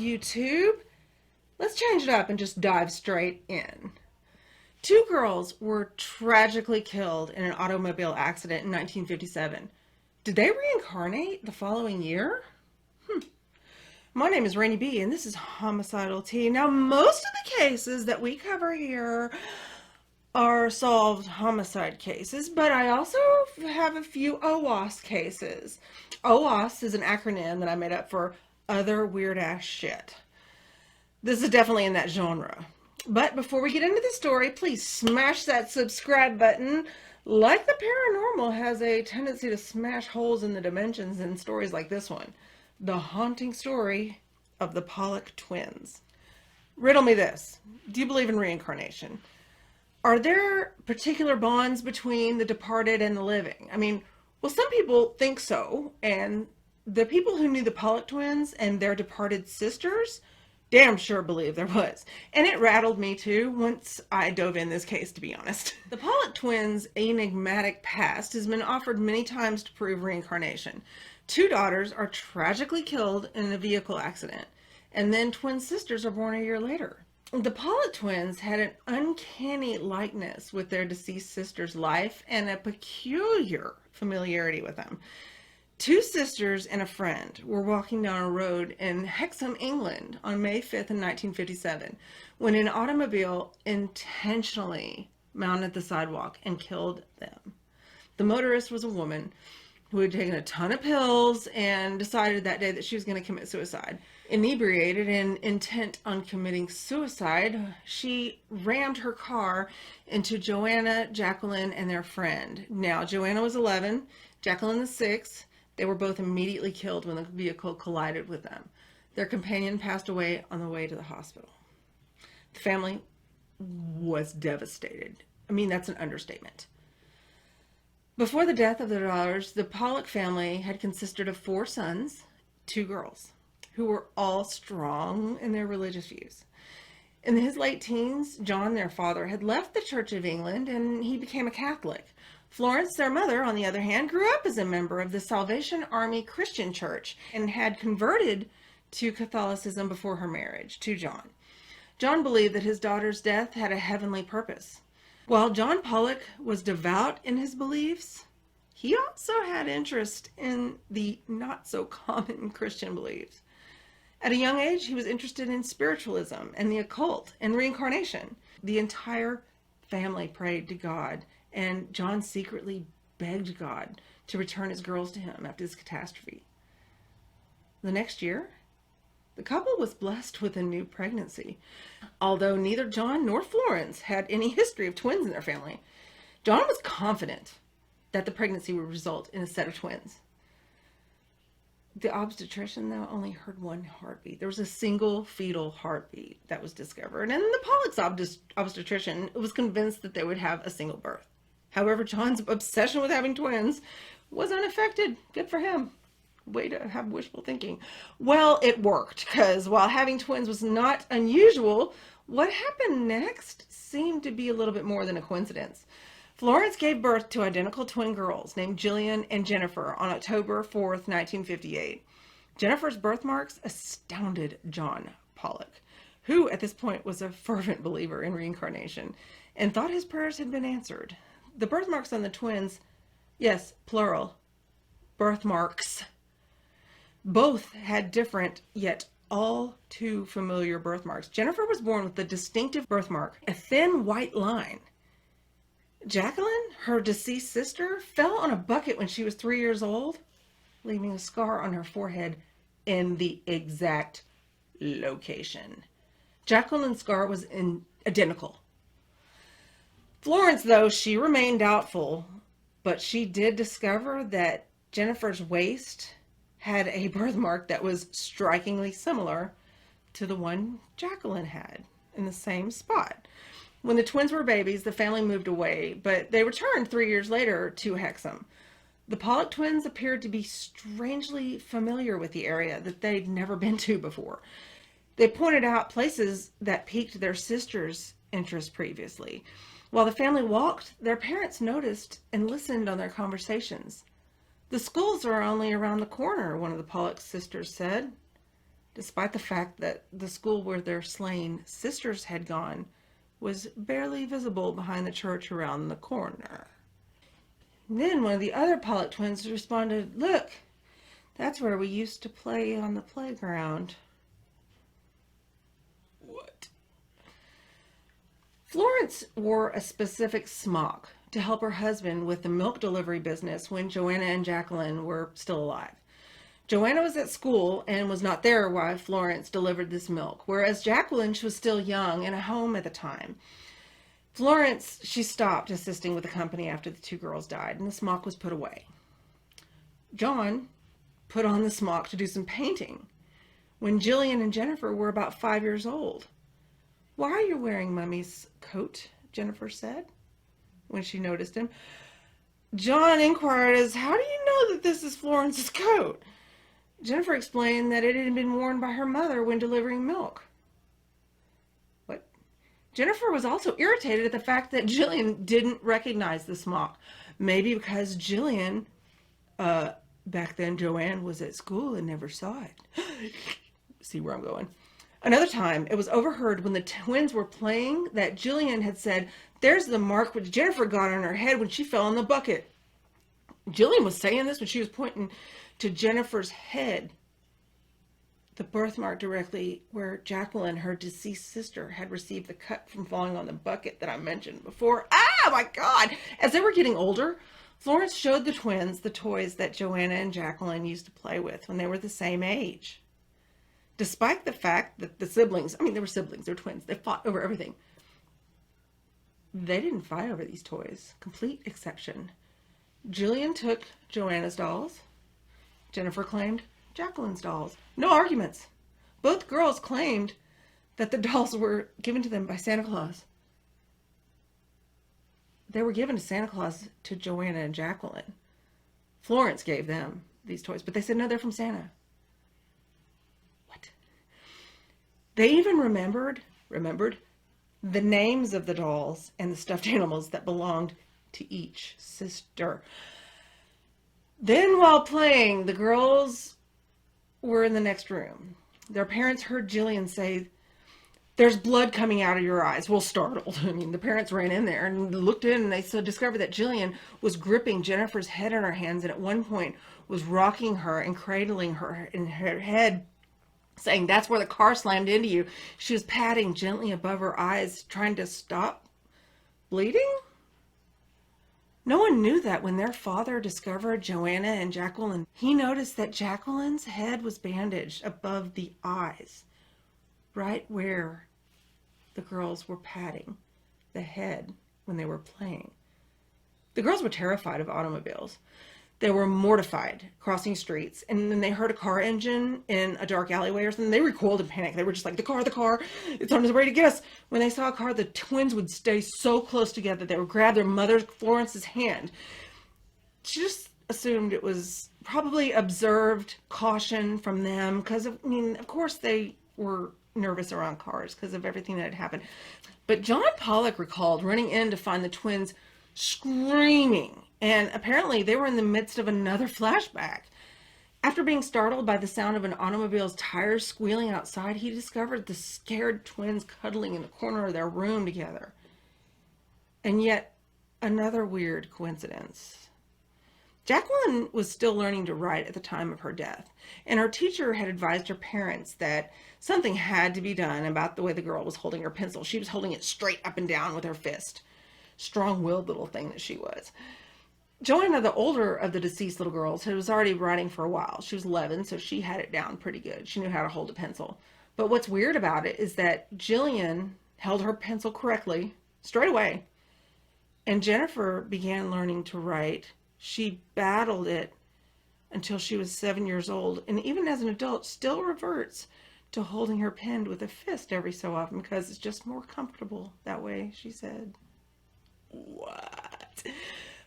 YouTube. Let's change it up and just dive straight in. Two girls were tragically killed in an automobile accident in 1957. Did they reincarnate the following year? My name is Ranee B, and this is Homicidal Tea. Now, most of the cases that we cover here are solved homicide cases, but I also have a few OWAS cases. OWAS is an acronym that I made up for other weird-ass shit. This is definitely in that genre. But before we get into the story, please smash that subscribe button. Like the paranormal has a tendency to smash holes in the dimensions in stories like this one. The haunting story of the Pollock twins. Riddle me this. Do you believe in reincarnation? Are there particular bonds between the departed and the living? I mean, well, some people think so. And the people who knew the Pollock twins and their departed sisters damn sure believe there was. And it rattled me too once I dove in this case, to be honest. The Pollock twins' enigmatic past has been offered many times to prove reincarnation. Two daughters are tragically killed in a vehicle accident, and then twin sisters are born a year later. The Pollock twins had an uncanny likeness with their deceased sister's life and a peculiar familiarity with them. Two sisters and a friend were walking down a road in Hexham, England on May 5th in 1957 when an automobile intentionally mounted the sidewalk and killed them. The motorist was a woman who had taken a ton of pills and decided that day that she was going to commit suicide. Inebriated and intent on committing suicide, she rammed her car into Joanna, Jacqueline, and their friend. Now, Joanna was 11, Jacqueline was 6. They were both immediately killed when the vehicle collided with them. Their companion passed away on the way to the hospital. The family was devastated. I mean, that's an understatement. Before the death of their daughters, the Pollock family had consisted of 4 sons, 2 girls, who were all strong in their religious views. In his late teens, John, their father, had left the Church of England and he became a Catholic. Florence, their mother, on the other hand, grew up as a member of the Salvation Army Christian Church and had converted to Catholicism before her marriage to John. John believed that his daughter's death had a heavenly purpose. While John Pollock was devout in his beliefs, he also had interest in the not-so-common Christian beliefs. At a young age, he was interested in spiritualism and the occult and reincarnation. The entire family prayed to God, and John secretly begged God to return his girls to him after this catastrophe. The next year, the couple was blessed with a new pregnancy. Although neither John nor Florence had any history of twins in their family, John was confident that the pregnancy would result in a set of twins. The obstetrician, though, only heard one heartbeat. There was a single fetal heartbeat that was discovered, and the Pollock's obstetrician was convinced that they would have a single birth. However, John's obsession with having twins was unaffected. Good for him. Way to have wishful thinking. Well, it worked, because while having twins was not unusual, what happened next seemed to be a little bit more than a coincidence. Florence gave birth to identical twin girls named Jillian and Jennifer on October 4th, 1958. Jennifer's birthmarks astounded John Pollock, who at this point was a fervent believer in reincarnation and thought his prayers had been answered. The birthmarks on the twins, yes, plural, birthmarks, both had different yet all too familiar birthmarks. Jennifer was born with the distinctive birthmark, a thin white line. Jacqueline, her deceased sister, fell on a bucket when she was 3 years old, leaving a scar on her forehead in the exact location. Jacqueline's scar was identical. Florence, though, she remained doubtful, but she did discover that Jennifer's waist had a birthmark that was strikingly similar to the one Jacqueline had in the same spot. When the twins were babies, the family moved away, but they returned 3 years later to Hexham. The Pollock twins appeared to be strangely familiar with the area that they'd never been to before. They pointed out places that piqued their sister's interest previously. While the family walked, their parents noticed and listened on their conversations. "The schools are only around the corner," one of the Pollock sisters said. despite the fact that the school where their slain sisters had gone was barely visible behind the church around the corner. Then one of the other Pollock twins responded, "Look, that's where we used to play on the playground." What? Florence wore a specific smock to help her husband with the milk delivery business when Joanna and Jacqueline were still alive. Joanna was at school and was not there while Florence delivered this milk, whereas Jacqueline, she was still young and at home at the time. Florence, she stopped assisting with the company after the two girls died, and the smock was put away. John put on the smock to do some painting when Jillian and Jennifer were about 5 years old. "Why are you wearing Mummy's coat?" Jennifer said when she noticed him. John inquired as, "How do you know that this is Florence's coat?" Jennifer explained that it had been worn by her mother when delivering milk. What? Jennifer was also irritated at the fact that Jillian didn't recognize the smock. Maybe because Jillian, back then Joanne was at school and never saw it. See where I'm going? Another time, it was overheard when the twins were playing that Jillian had said, "There's the mark which Jennifer got on her head when she fell in the bucket." Jillian was saying this when she was pointing to Jennifer's head, the birthmark directly where Jacqueline, her deceased sister, had received the cut from falling on the bucket that I mentioned before. Ah, my God! As they were getting older, Florence showed the twins the toys that Joanna and Jacqueline used to play with when they were the same age. Despite the fact that the siblings, they were siblings, they were twins, they fought over everything. They didn't fight over these toys. Complete exception. Jillian took Joanna's dolls. Jennifer claimed Jacqueline's dolls. No arguments. Both girls claimed that the dolls were given to them by Santa Claus. They were given to Santa Claus to Joanna and Jacqueline. Florence gave them these toys, but they said, no, they're from Santa. What? They even remembered the names of the dolls and the stuffed animals that belonged to each sister. Then while playing, the girls were in the next room. Their parents heard Jillian say, "There's blood coming out of your eyes." Well, startled. The parents ran in there and looked in, and they discovered that Jillian was gripping Jennifer's head in her hands, and at one point was rocking her and cradling her in her head, saying, "That's where the car slammed into you." She was patting gently above her eyes, trying to stop bleeding. No one knew that when their father discovered Joanna and Jacqueline, he noticed that Jacqueline's head was bandaged above the eyes, right where the girls were patting the head when they were playing. The girls were terrified of automobiles. They were mortified crossing streets, and then they heard a car engine in a dark alleyway or something. They recoiled in panic. They were just like, the car, it's on its way to get us. When they saw a car, the twins would stay so close together. They would grab their mother, Florence's hand. She just assumed it was probably observed caution from them because, of course they were nervous around cars because of everything that had happened. But John Pollock recalled running in to find the twins screaming, and apparently they were in the midst of another flashback. After being startled by the sound of an automobile's tires squealing outside, he discovered the scared twins cuddling in the corner of their room together. And yet another weird coincidence. Jacqueline was still learning to write at the time of her death, and her teacher had advised her parents that something had to be done about the way the girl was holding her pencil. She was holding it straight up and down with her fist. Strong-willed little thing that she was. Joanna, the older of the deceased little girls, was already writing for a while. She was 11, so she had it down pretty good. She knew how to hold a pencil. But what's weird about it is that Jillian held her pencil correctly straight away, and Jennifer began learning to write. She battled it until she was 7 years old, and even as an adult, still reverts to holding her pen with a fist every so often because it's just more comfortable that way, she said. What?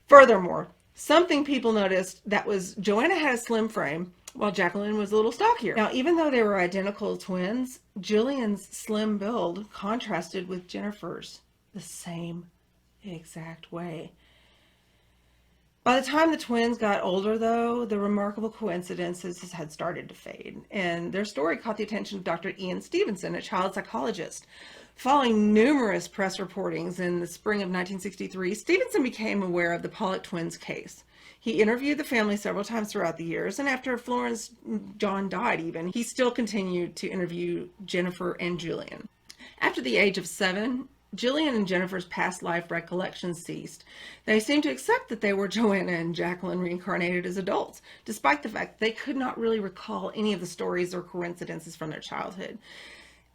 Furthermore, something people noticed that was Joanna had a slim frame while Jacqueline was a little stockier. Now, even though they were identical twins, Jillian's slim build contrasted with Jennifer's the same exact way. By the time the twins got older, though, the remarkable coincidences had started to fade, and their story caught the attention of Dr. Ian Stevenson, a child psychologist. Following numerous press reportings in the spring of 1963, Stevenson became aware of the Pollock twins' case. He interviewed the family several times throughout the years, and after Florence John died even, he still continued to interview Jennifer and Julian. After the age of 7, Jillian and Jennifer's past life recollections ceased. They seemed to accept that they were Joanna and Jacqueline reincarnated as adults, despite the fact that they could not really recall any of the stories or coincidences from their childhood.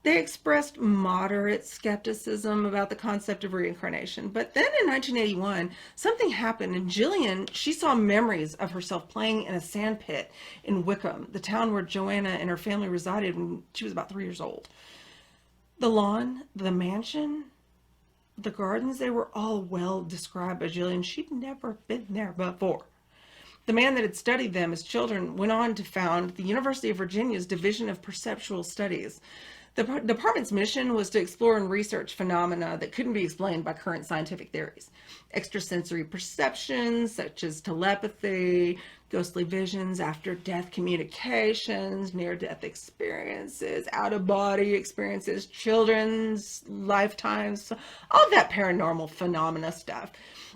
They expressed moderate skepticism about the concept of reincarnation. But then in 1981, something happened, and Jillian, she saw memories of herself playing in a sand pit in Wickham, the town where Joanna and her family resided when she was about 3 years old. The lawn, the mansion, the gardens, they were all well described by Jillian. She'd never been there before. The man that had studied them as children went on to found the University of Virginia's Division of Perceptual Studies. The department's mission was to explore and research phenomena that couldn't be explained by current scientific theories. Extrasensory perceptions, such as telepathy, ghostly visions, after-death communications, near-death experiences, out-of-body experiences, children's lifetimes, all that paranormal phenomena stuff.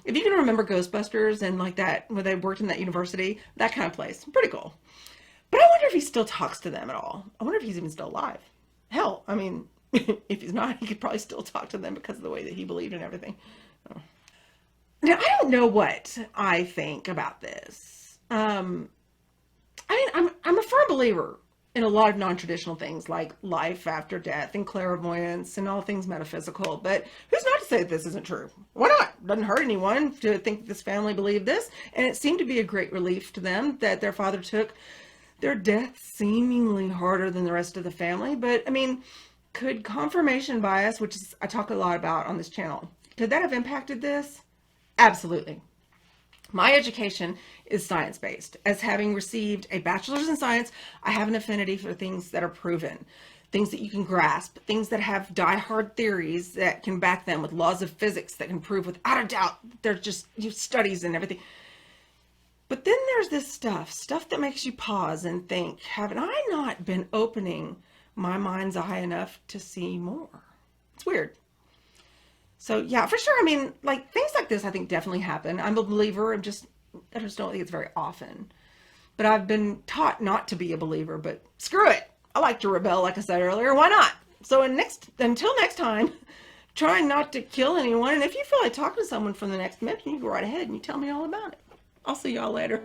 If you can remember Ghostbusters and like that, when they worked in that university, that kind of place, pretty cool. But I wonder if he still talks to them at all. I wonder if he's even still alive. Hell, I mean, if he's not, he could probably still talk to them because of the way that he believed and everything. Oh. Now, I don't know what I think about this. I'm a firm believer in a lot of non-traditional things like life after death and clairvoyance and all things metaphysical. But who's not to say that this isn't true? Why not? Doesn't hurt anyone to think this family believed this. And it seemed to be a great relief to them that their father took their death seemingly harder than the rest of the family. But I mean, could confirmation bias, which is, I talk a lot about on this channel, could that have impacted this? Absolutely. My education is science-based. As having received a bachelor's in science, I have an affinity for things that are proven, things that you can grasp, things that have die-hard theories that can back them with laws of physics that can prove without a doubt they're just studies and everything. But then there's this stuff that makes you pause and think, haven't I not been opening my mind's eye enough to see more? It's weird. So yeah, for sure. I mean, like things like this, I think definitely happen. I'm a believer. I just don't think it's very often. But I've been taught not to be a believer, but screw it. I like to rebel, like I said earlier. Why not? So until next time, try not to kill anyone. And if you feel like talking to someone from the next dimension, you go right ahead and you tell me all about it. I'll see y'all later.